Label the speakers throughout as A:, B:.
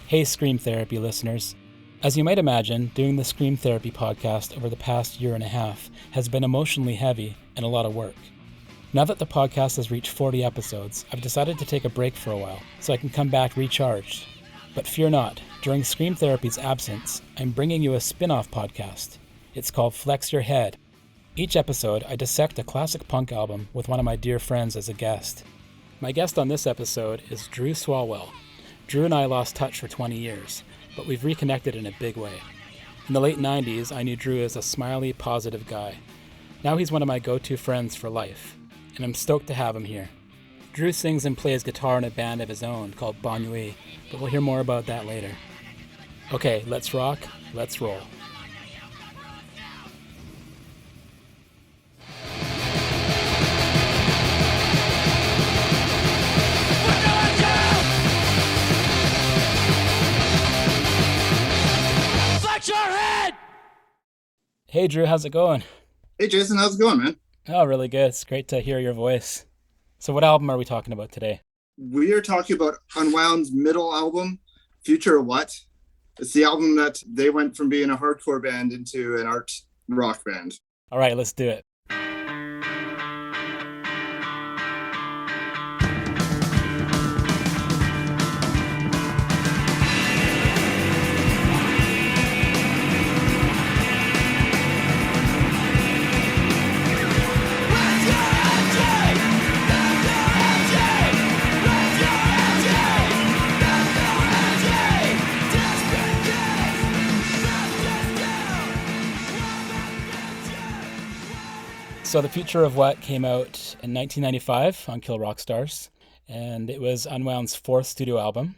A: Hey Scream Therapy listeners. As you might imagine, doing the Scream Therapy podcast over the past year and a half has been emotionally heavy and a lot of work. Now that the podcast has reached 40 episodes, I've decided to take a break for a while so I can come back recharged. But fear not, during Scream Therapy's absence, I'm bringing you a spin-off podcast. It's called Flex Your Head. Each episode, I dissect a classic punk album with one of my dear friends as a guest. My guest on this episode is Drue Swalwell. Drue and I lost touch for 20 years, but we've reconnected in a big way. In the late 90s, I knew Drue as a smiley, positive guy. Now he's one of my go-to friends for life, and I'm stoked to have him here. Drue sings and plays guitar in a band of his own called Bon Nuit, but we'll hear more about that later. Okay, let's rock, let's roll. Hey Drue, how's it going?
B: Hey Jason, how's it going, man?
A: Oh, really good. It's great to hear your voice. So what album are we talking about today?
B: We are talking about Unwound's middle album, Future of What? It's the album that they went from being a hardcore band into an art rock band.
A: All right, let's do it. So The Future of What came out in 1995 on Kill Rock Stars, and it was Unwound's fourth studio album.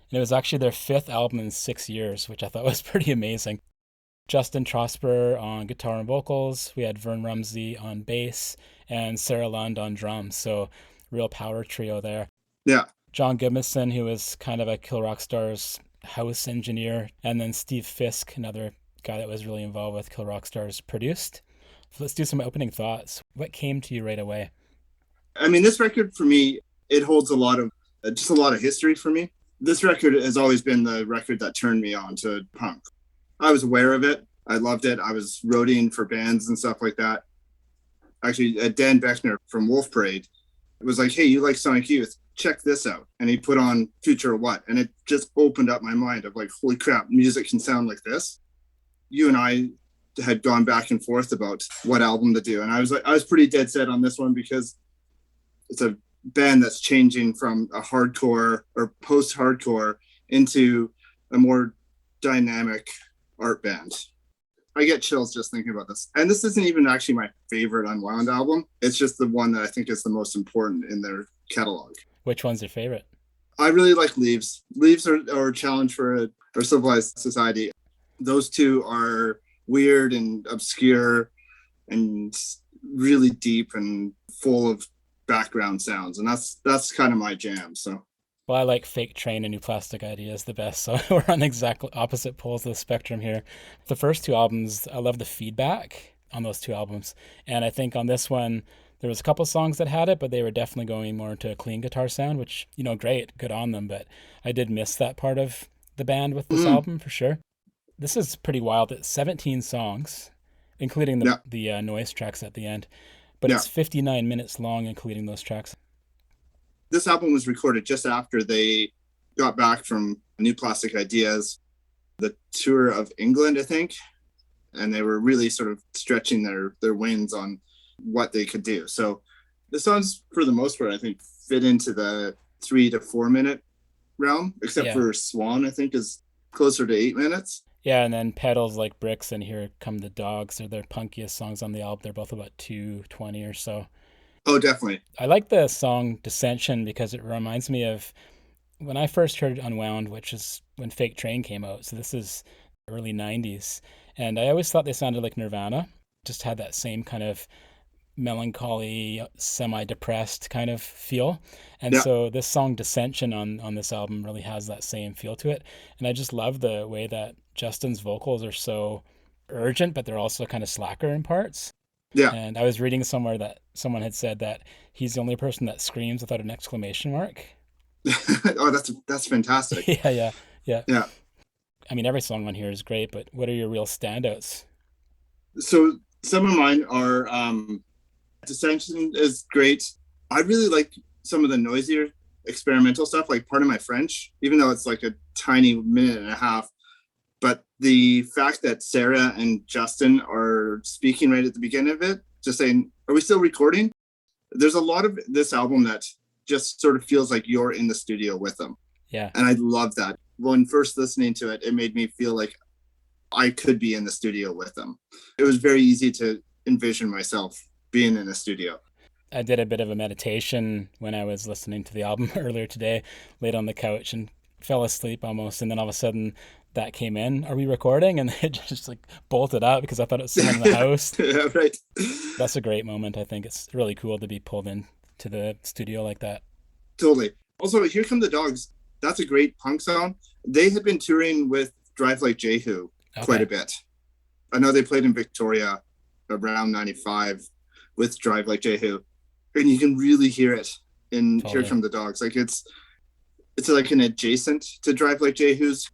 A: And it was actually their fifth album in 6 years, which I thought was pretty amazing. Justin Trosper on guitar and vocals, we had Vern Rumsey on bass, and Sarah Lund on drums, so real power trio there.
B: Yeah.
A: John Goodmanson, who was kind of a Kill Rock Stars house engineer, and then Steve Fisk, another guy that was really involved with Kill Rock Stars, produced. So let's do some opening thoughts. What came to you right away?
B: I mean, this record for me, it holds a lot of history for me. This record has always been the record that turned me on to punk. I was aware of it. I loved it. I was roadieing for bands and stuff like that. Actually, Dan Beckner from Wolf Parade was like, hey, you like Sonic Youth? Check this out. And he put on Future of What? And it just opened up my mind of like, holy crap, music can sound like this. You and I had gone back and forth about what album to do. And I was pretty dead set on this one because it's a band that's changing from a hardcore or post-hardcore into a more dynamic art band. I get chills just thinking about this. And this isn't even actually my favorite Unwound album. It's just the one that I think is the most important in their catalog.
A: Which one's your favorite? I
B: really like Leaves. Leaves are a challenge for our civilized society. Those two are weird and obscure and really deep and full of background sounds, and that's kind of my jam. So
A: well, I like Fake Train and New Plastic Ideas the best, so we're on exactly opposite poles of the spectrum here. The first two albums, I love the feedback on those two albums, and I think on this one there was a couple songs that had it, but they were definitely going more into a clean guitar sound, which, you know, great, good on them, but I did miss that part of the band with this album for sure. This is pretty wild. It's 17 songs, including the noise tracks at the end. But it's 59 minutes long, including those tracks.
B: This album was recorded just after they got back from New Plastic Ideas, the tour of England, I think. And they were really sort of stretching their wings on what they could do. So the songs, for the most part, I think, fit into the 3 to 4 minute realm, except for Swan, I think, is closer to 8 minutes.
A: Yeah, and then Pedals Like Bricks and Here Come the Dogs are their punkiest songs on the album. They're both about 2:20 or so.
B: Oh, definitely.
A: I like the song Dissension because it reminds me of when I first heard Unwound, which is when Fake Train came out. So this is early 90s. And I always thought they sounded like Nirvana. Just had that same kind of melancholy, semi-depressed kind of feel. And so this song Dissension on this album really has that same feel to it. And I just love the way that Justin's vocals are so urgent, but they're also kind of slacker in parts.
B: Yeah.
A: And I was reading somewhere that someone had said that he's the only person that screams without an exclamation mark.
B: Oh, that's fantastic.
A: Yeah. Yeah.
B: Yeah.
A: I mean, every song on here is great, but what are your real standouts?
B: So some of mine are Dissension is great. I really like some of the noisier experimental stuff, like Pardon My French, even though it's like a tiny minute and a half. But the fact that Sarah and Justin are speaking right at the beginning of it, just saying, "Are we still recording?" There's a lot of this album that just sort of feels like you're in the studio with them.
A: Yeah.
B: And I love that. When first listening to it, it made me feel like I could be in the studio with them. It was very easy to envision myself being in a studio.
A: I did a bit of a meditation when I was listening to the album earlier today, laid on the couch and fell asleep almost. And then all of a sudden that came in. Are we recording? And it just like bolted out because I thought it was someone in the house.
B: Yeah, right.
A: That's a great moment. I think it's really cool to be pulled into the studio like that.
B: Totally. Also, Here Come the Dogs. That's a great punk song. They had been touring with Drive Like Jehu quite a bit. I know they played in Victoria around 95 with Drive Like Jehu. And you can really hear it in Here Come the Dogs. Like it's like an adjacent to Drive Like Jehu's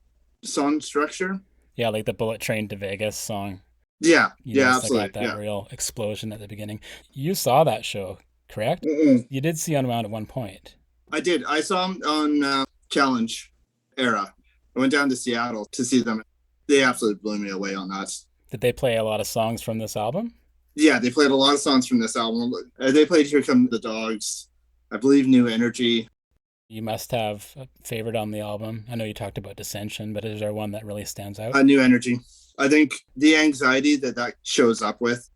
B: song structure.
A: Yeah, like the Bullet Train to Vegas song.
B: Yeah,
A: Absolutely.
B: got
A: that real explosion at the beginning. You saw that show, correct?
B: Mm-mm.
A: You did see Unwound at one point.
B: I did. I saw them on Challenge era. I went down to Seattle to see them. They absolutely blew me away on that.
A: Did they play a lot of songs from this album?
B: Yeah, they played a lot of songs from this album. They played Here Come the Dogs, I believe New Energy.
A: You must have a favorite on the album. I know you talked about Dissension, but is there one that really stands out?
B: New Energy. I think the anxiety that shows up with,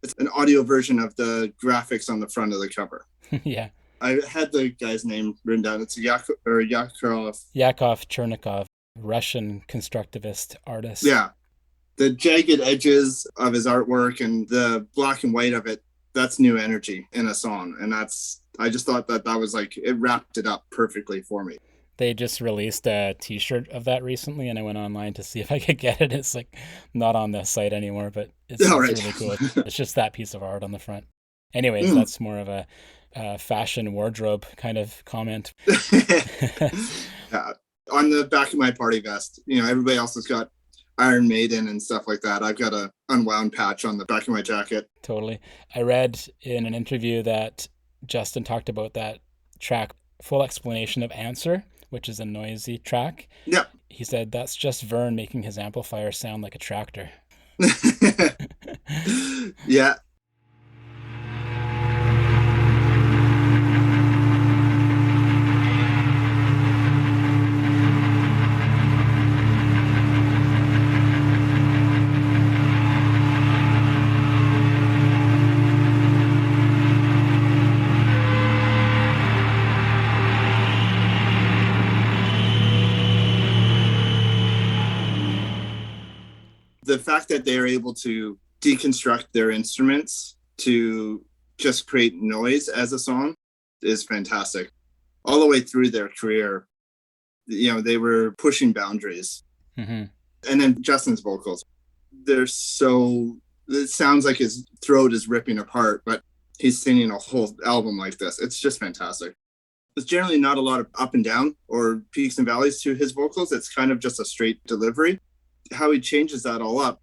B: it's an audio version of the graphics on the front of the cover.
A: Yeah.
B: I had the guy's name written down. It's Yakov
A: Chernikov, Russian constructivist artist.
B: Yeah. The jagged edges of his artwork and the black and white of it, that's New Energy in a song. And I just thought that was like, it wrapped it up perfectly for me.
A: They just released a t-shirt of that recently, and I went online to see if I could get it. It's like not on the site anymore, but it's really cool. It's just that piece of art on the front. Anyways, that's more of a fashion wardrobe kind of comment.
B: On the back of my party vest, everybody else has got Iron Maiden and stuff like that. I've got a Unwound patch on the back of my jacket.
A: Totally. I read in an interview that Justin talked about that track, Full Explanation of Answer, which is a noisy track.
B: Yeah.
A: He said that's just Vern making his amplifier sound like a tractor.
B: Yeah. The fact that they're able to deconstruct their instruments to just create noise as a song is fantastic. All the way through their career, they were pushing boundaries. Mm-hmm. And then Justin's vocals, it sounds like his throat is ripping apart, but he's singing a whole album like this. It's just fantastic. There's generally not a lot of up and down or peaks and valleys to his vocals. It's kind of just a straight delivery. How he changes that all up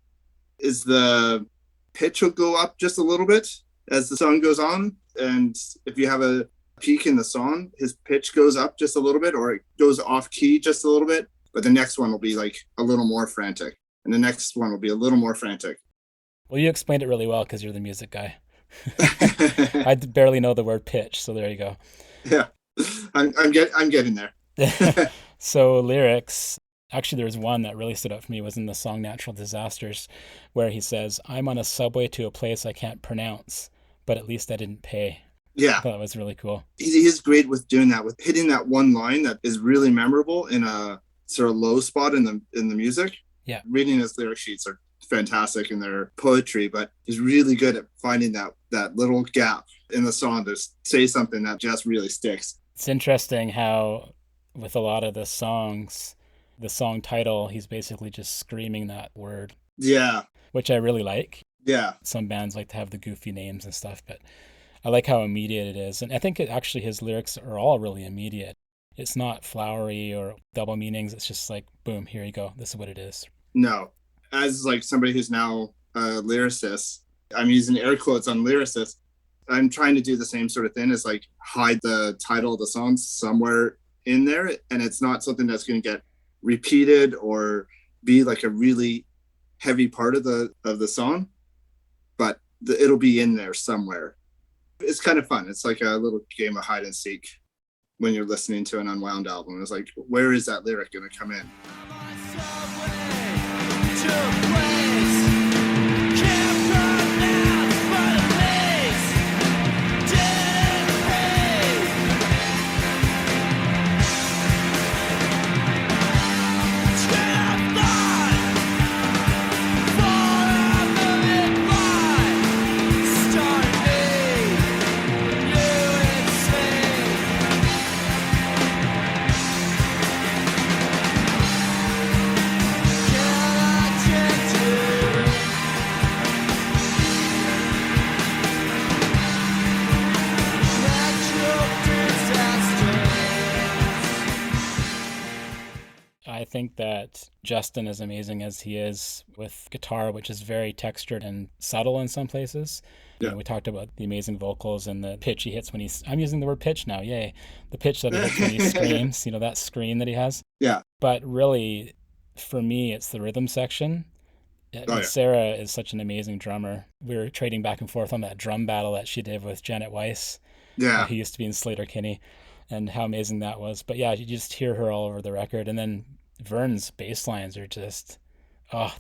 B: is the pitch will go up just a little bit as the song goes on. And if you have a peak in the song, his pitch goes up just a little bit, or it goes off key just a little bit. But the next one will be like a little more frantic. And the next one will be a little more frantic.
A: Well, you explained it really well because you're the music guy. I barely know the word pitch, so there you go.
B: Yeah, I'm getting there.
A: So lyrics. Actually, there was one that really stood out for me, was in the song Natural Disasters, where he says, I'm on a subway to a place I can't pronounce, but at least I didn't pay.
B: Yeah.
A: I thought that was really cool.
B: He is great with doing that, with hitting that one line that is really memorable in a sort of low spot in the music.
A: Yeah.
B: Reading his lyric sheets are fantastic in their poetry, but he's really good at finding that little gap in the song to say something that just really sticks.
A: It's interesting how with a lot of the songs, the song title, he's basically just screaming that word.
B: Yeah.
A: Which I really like.
B: Yeah.
A: Some bands like to have the goofy names and stuff, but I like how immediate it is. And I think his lyrics are all really immediate. It's not flowery or double meanings. It's just like, boom, here you go. This is what it is.
B: No. As like somebody who's now a lyricist, I'm using air quotes on lyricist. I'm trying to do the same sort of thing as like hide the title of the song somewhere in there. And it's not something that's going to get repeated or be like a really heavy part of the song, but it'll be in there somewhere. It's kind of fun. It's like a little game of hide and seek when you're listening to an Unwound album. It's like, where is that lyric going to come in?
A: I think that Justin, as amazing as he is with guitar, which is very textured and subtle in some places.
B: Yeah.
A: You know, we talked about the amazing vocals and the pitch he hits when he's, I'm using the word pitch now, yay. The pitch that he hits when he screams, you know, that scream that he has.
B: Yeah.
A: But really, for me, it's the rhythm section. Sarah is such an amazing drummer. We were trading back and forth on that drum battle that she did with Janet Weiss, who used to be in Slater-Kinney, and how amazing that was. But yeah, you just hear her all over the record. And then Vern's bass lines are just,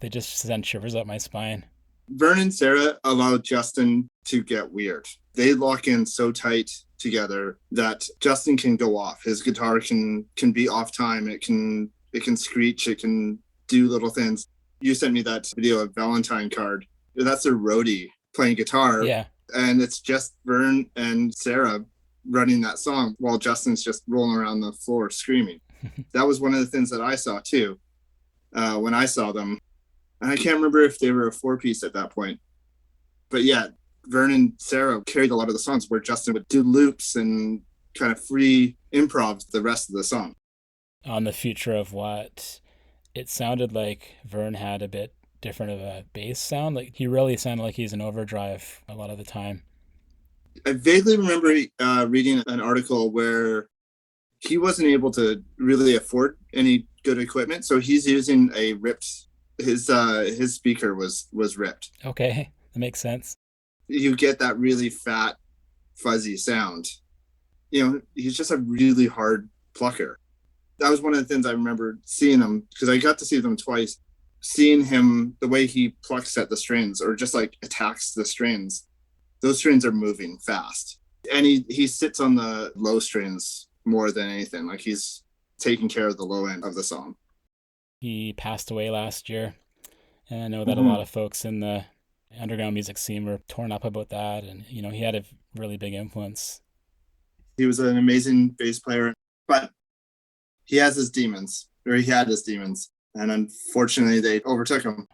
A: they just send shivers up my spine.
B: Vern and Sarah allow Justin to get weird. They lock in so tight together that Justin can go off. His guitar can be off time. It can screech. It can do little things. You sent me that video of Valentine Card. That's a roadie playing guitar.
A: Yeah.
B: And it's just Vern and Sarah running that song while Justin's just rolling around the floor screaming. That was one of the things that I saw too when I saw them. And I can't remember if they were a 4-piece at that point. But yeah, Vern and Sarah carried a lot of the songs where Justin would do loops and kind of free improv the rest of the song.
A: On The Future of What, it sounded like Vern had a bit different of a bass sound. Like he really sounded like he's in overdrive a lot of the time.
B: I vaguely remember reading an article where he wasn't able to really afford any good equipment, so he's using a ripped. His speaker was ripped.
A: Okay, that makes sense.
B: You get that really fat, fuzzy sound. You know, he's just a really hard plucker. That was one of the things I remember seeing him, because I got to see them twice. Seeing him, the way he plucks at the strings or just like attacks the strings. Those strings are moving fast. And he sits on the low strings more than anything. Like he's taking care of the low end of the song.
A: He passed away last year. And I know that a lot of folks in the underground music scene were torn up about that. And, you know, he had a really big influence.
B: He was an amazing bass player, but he has his demons, or he had his demons. And unfortunately, they overtook him.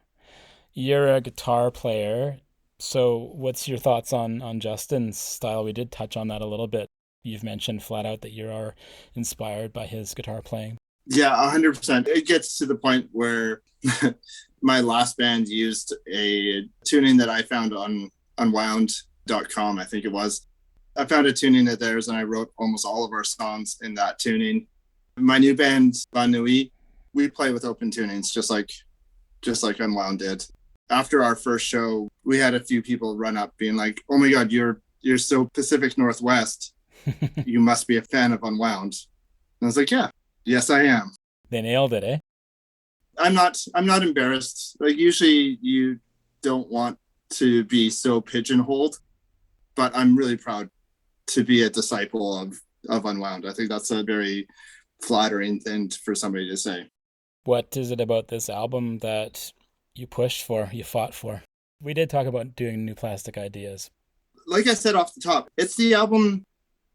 A: You're a guitar player. So what's your thoughts on Justin's style? We did touch on that a little bit. You've mentioned flat out that you are inspired by his guitar playing.
B: Yeah, 100%. It gets to the point where my last band used a tuning that I found on Unwound.com, I think it was. I found a tuning of theirs and I wrote almost all of our songs in that tuning. My new band, La Nuit, we play with open tunings, just like Unwound did. After our first show, we had a few people run up being like, "Oh my God, you're so Pacific Northwest. You must be a fan of Unwound." And I was like, "Yeah, yes, I am."
A: They nailed it, eh?
B: I'm not embarrassed. Like usually you don't want to be so pigeonholed, but I'm really proud to be a disciple of Unwound. I think that's a very flattering thing for somebody to say.
A: What is it about this album that you pushed for, you fought for? We did talk about doing New Plastic Ideas.
B: Like I said off the top, it's the album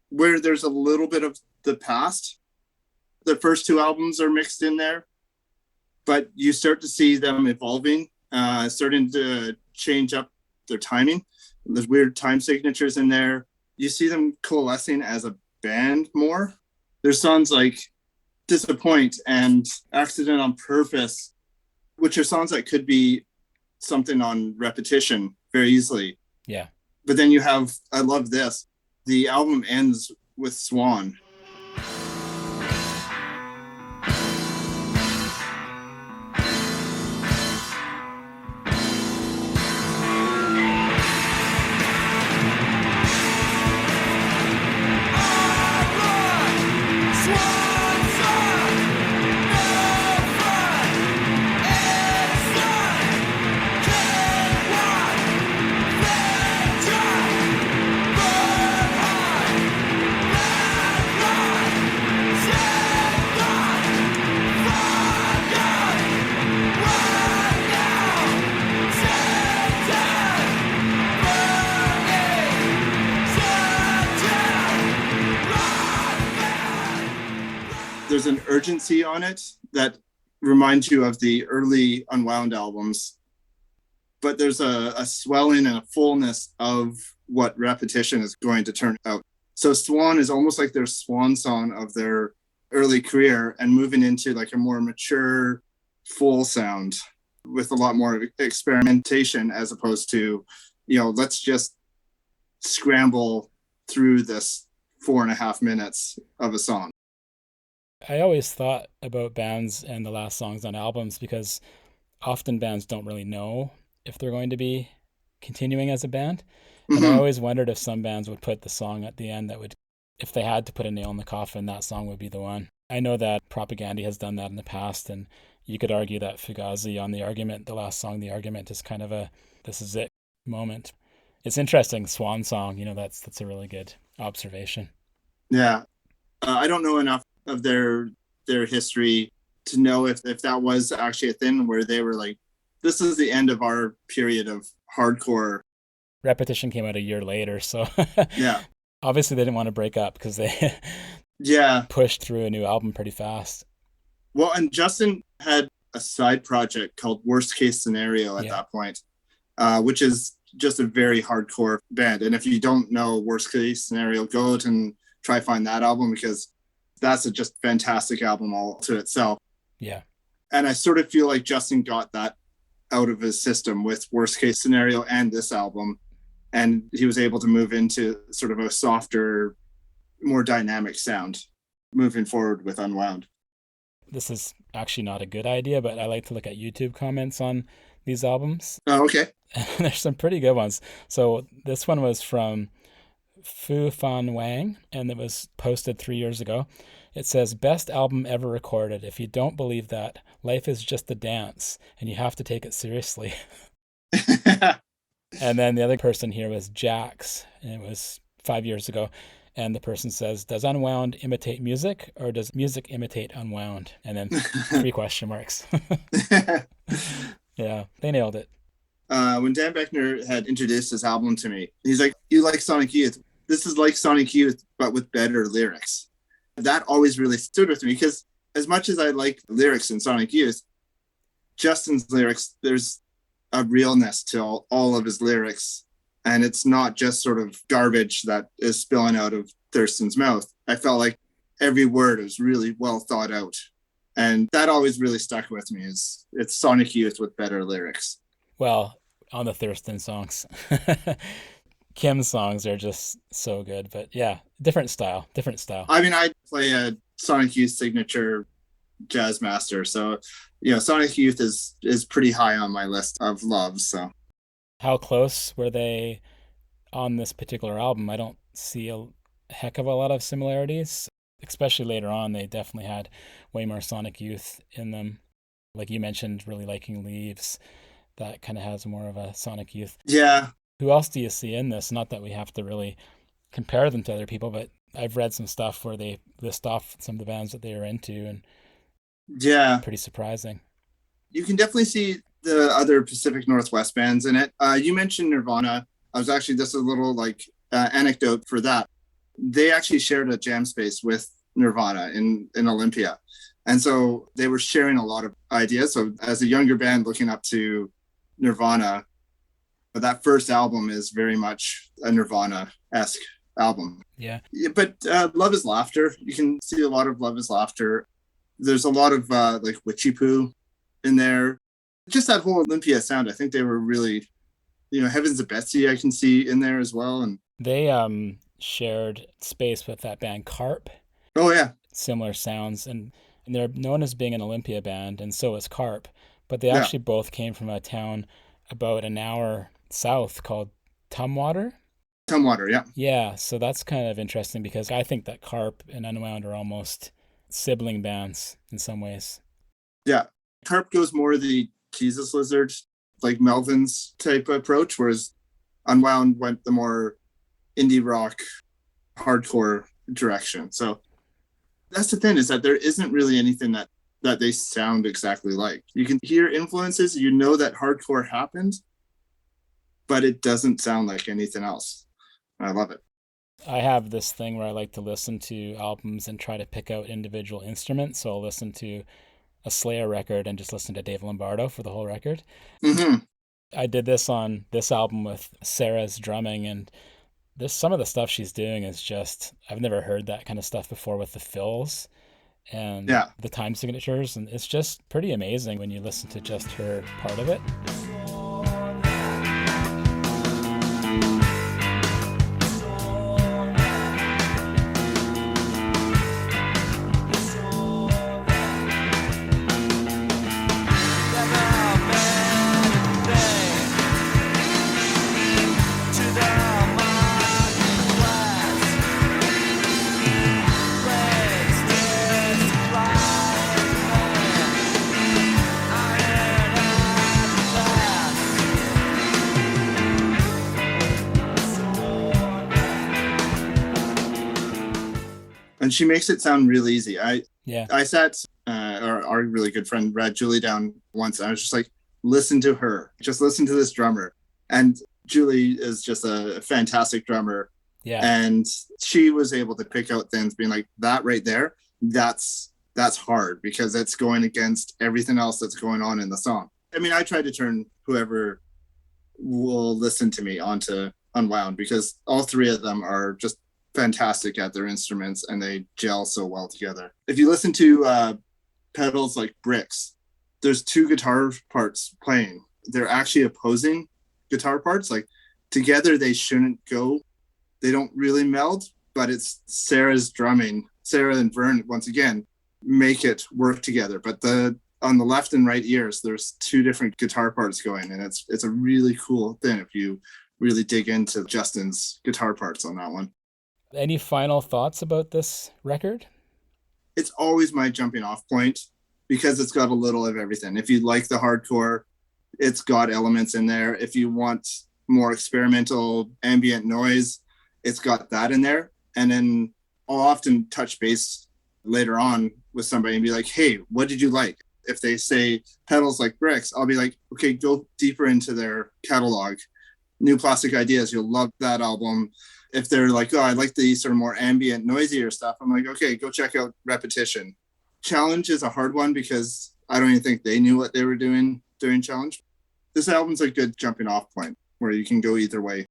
B: where there's a little bit of the past. The first 2 albums are mixed in there, but you start to see them evolving, starting to change up their timing. There's weird time signatures in there. You see them coalescing as a band more. There's songs like Disappoint and Accident on Purpose, which are songs that could be something on Repetition very easily.
A: Yeah.
B: But then you have, I love this, the album ends with Swan. There's an urgency on it that reminds you of the early Unwound albums, but there's a swelling and a fullness of what Repetition is going to turn out. So Swan is almost like their swan song of their early career and moving into like a more mature, full sound with a lot more experimentation as opposed to, let's just scramble through this 4.5 minutes of a song.
A: I always thought about bands and the last songs on albums because often bands don't really know if they're going to be continuing as a band. And I always wondered if some bands would put the song at the end that would, if they had to put a nail in the coffin, that song would be the one. I know that Propaganda has done that in the past, and you could argue that Fugazi on The Argument, the last song, The Argument, is kind of a this is it moment. It's interesting, Swan song, that's a really good observation.
B: Yeah. I don't know enough of their history to know if that was actually a thing where they were like, this is the end of our period of hardcore.
A: Repetition came out a year later, so
B: yeah,
A: obviously they didn't want to break up because they pushed through a new album pretty fast.
B: Well, and Justin had a side project called Worst Case Scenario at that point, which is just a very hardcore band. And if you don't know Worst Case Scenario, go out and try find that album because that's a just fantastic album all to itself.
A: Yeah.
B: And I sort of feel like Justin got that out of his system with Worst Case Scenario and this album. And he was able to move into sort of a softer, more dynamic sound moving forward with Unwound.
A: This is actually not a good idea, but I like to look at YouTube comments on these albums.
B: Oh, okay.
A: There's some pretty good ones. So this one was from Fu Fan Wang, and it was posted 3 years ago. It says, best album ever recorded. If you don't believe that, life is just a dance, and you have to take it seriously. And then the other person here was Jax, and it was 5 years ago. And the person says, does Unwound imitate music, or does music imitate Unwound? And then 3 question marks. Yeah, they nailed it.
B: When Dan Beckner had introduced his album to me, he's like, you like Sonic Youth? This is like Sonic Youth, but with better lyrics. That always really stood with me because as much as I like lyrics in Sonic Youth, Justin's lyrics, there's a realness to all of his lyrics. And it's not just sort of garbage that is spilling out of Thurston's mouth. I felt like every word was really well thought out. And that always really stuck with me is it's Sonic Youth with better lyrics.
A: Well, on the Thurston songs. Kim's songs are just so good, but yeah, different style.
B: I mean, I play a Sonic Youth signature jazz master. So, Sonic Youth is pretty high on my list of loves. So
A: how close were they on this particular album? I don't see a heck of a lot of similarities, especially later on. They definitely had way more Sonic Youth in them. Like you mentioned, really liking Leaves. That kind of has more of a Sonic Youth.
B: Yeah.
A: Who else do you see in this? Not that we have to really compare them to other people, but I've read some stuff where they list off some of the bands that they are into, and pretty surprising.
B: You can definitely see the other Pacific Northwest bands in it. You mentioned Nirvana. I was actually just a little anecdote for that. They actually shared a jam space with Nirvana in Olympia. And so they were sharing a lot of ideas. So as a younger band looking up to Nirvana, that first album is very much a Nirvana-esque album.
A: Yeah.
B: But Love is Laughter, you can see a lot of Love is Laughter. There's a lot of like Witchy Poo in there. Just that whole Olympia sound. I think they were really, Heavens to Betsy I can see in there as well. And
A: they shared space with that band Carp.
B: Oh yeah.
A: Similar sounds, and they're known as being an Olympia band, and so is Carp. But they actually both came from a town about an hour south called Tumwater.
B: Tumwater, yeah.
A: Yeah, so that's kind of interesting because I think that Carp and Unwound are almost sibling bands in some ways.
B: Yeah. Carp goes more the Jesus Lizard, like Melvin's type approach, whereas Unwound went the more indie rock, hardcore direction. So that's the thing, is that there isn't really anything that they sound exactly like. You can hear influences, that hardcore happened, but it doesn't sound like anything else. I love it.
A: I have this thing where I like to listen to albums and try to pick out individual instruments. So I'll listen to a Slayer record and just listen to Dave Lombardo for the whole record.
B: Mm-hmm.
A: I did this on this album with Sarah's drumming, and some of the stuff she's doing is just, I've never heard that kind of stuff before with the fills and the time signatures, and it's just pretty amazing when you listen to just her part of it.
B: And she makes it sound real easy. I sat our really good friend Brad Julie down once. And I was just like, listen to her. Just listen to this drummer. And Julie is just a fantastic drummer.
A: Yeah.
B: And she was able to pick out things, being like, that right there, that's hard because it's going against everything else that's going on in the song. I mean, I try to turn whoever will listen to me onto Unwound because all three of them are just fantastic at their instruments and they gel so well together. If you listen to Petals Like Bricks, there's two guitar parts playing. They're actually opposing guitar parts. Like together they shouldn't go. They don't really meld, but it's Sarah's drumming. Sarah and Vern, once again, make it work together. But on the left and right ears, there's two different guitar parts going, and it's a really cool thing if you really dig into Justin's guitar parts on that one.
A: Any final thoughts about this record?
B: It's always my jumping off point because it's got a little of everything. If you like the hardcore, it's got elements in there. If you want more experimental ambient noise, it's got that in there. And then I'll often touch base later on with somebody and be like, hey, what did you like? If they say Petals Like Bricks, I'll be like, okay, go deeper into their catalog. New Plastic Ideas, you'll love that album. If they're like, oh, I like the sort of more ambient, noisier stuff, I'm like, okay, go check out Repetition. Challenge is a hard one because I don't even think they knew what they were doing during Challenge. This album's a good jumping off point where you can go either way.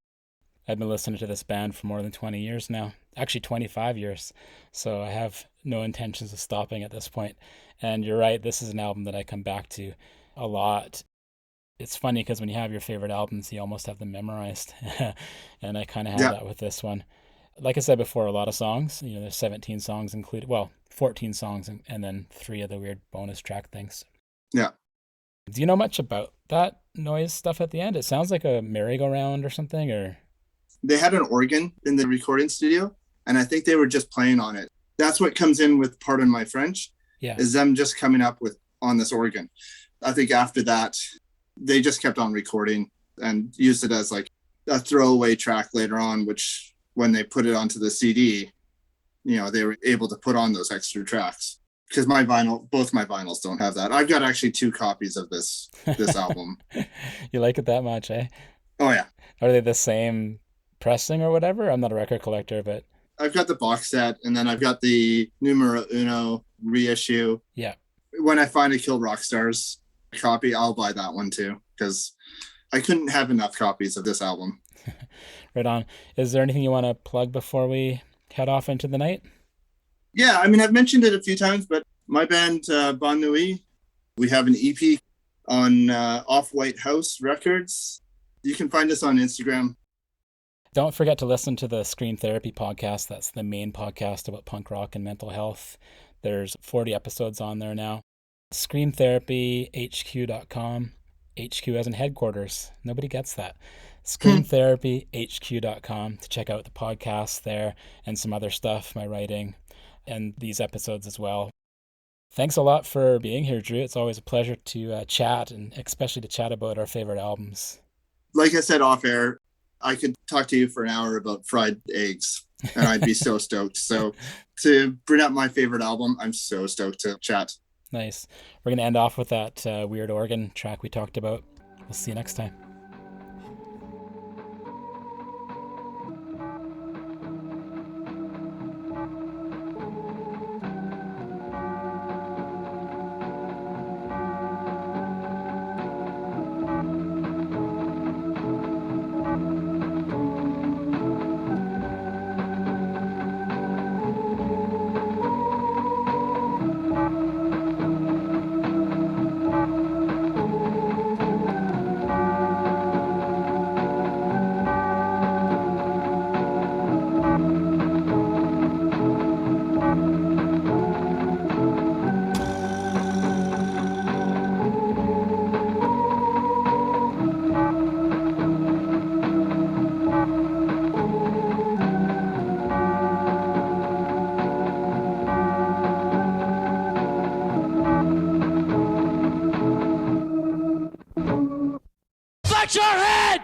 A: I've been listening to this band for more than 20 years now, actually 25 years. So I have no intentions of stopping at this point. And you're right, this is an album that I come back to a lot. It's funny because when you have your favorite albums, you almost have them memorized. And I kind of have that with this one. Like I said before, a lot of songs, there's 17 songs included. Well, 14 songs and then 3 of the weird bonus track things.
B: Yeah.
A: Do you know much about that noise stuff at the end? It sounds like a merry-go-round or something, or...
B: They had an organ in the recording studio, and I think they were just playing on it. That's what comes in with Pardon My French, is them just coming up with on this organ. I think after that, they just kept on recording and used it as like a throwaway track later on, which when they put it onto the CD, they were able to put on those extra tracks. Because both my vinyls don't have that. I've got actually 2 copies of this album.
A: You like it that much, eh?
B: Oh, yeah.
A: Are they the same pressing or whatever? I'm not a record collector, but...
B: I've got the box set, and then I've got the Numero Uno reissue.
A: Yeah.
B: When I find a Kill Rock Stars copy, I'll buy that one too, because I couldn't have enough copies of this album.
A: Right on. Is there anything you want to plug before we head off into the night?
B: Yeah, I mean, I've mentioned it a few times, but my band, Bon Nuit, we have an EP on Off-White House Records. You can find us on Instagram.
A: Don't forget to listen to the Scream Therapy podcast. That's the main podcast about punk rock and mental health. There's 40 episodes on there now. ScreamTherapyHQ.com. HQ as in headquarters. Nobody gets that. ScreamTherapyHQ.com to check out the podcast there and some other stuff, my writing, and these episodes as well. Thanks a lot for being here, Drue. It's always a pleasure to chat, and especially to chat about our favorite albums.
B: Like I said off air, I could talk to you for an hour about fried eggs, and I'd be so stoked. So to bring up my favorite album, I'm so stoked to chat.
A: Nice. We're going to end off with that weird organ track we talked about. We'll see you next time. Flex your head!